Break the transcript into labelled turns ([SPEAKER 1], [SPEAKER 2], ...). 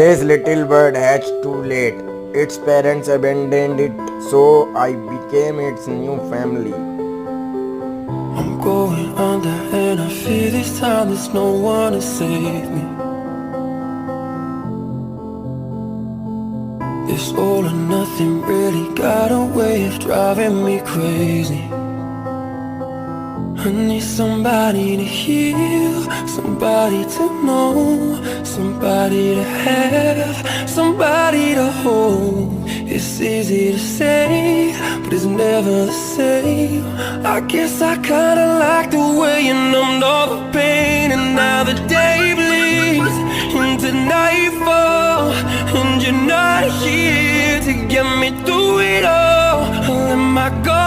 [SPEAKER 1] This little bird hatched too late. Its parents abandoned it, so I became its new family.
[SPEAKER 2] I'm going under and I fear this time there's no one to save me. This all or nothing really got a way of driving me crazy. I need somebody to heal, somebody to know, somebody to have, somebody to hold. It's easy to say, but it's never the same. I guess I kinda like the way you numbed all the pain. And now the day bleeds into nightfall, and you're not here to get me through it all. I let my guard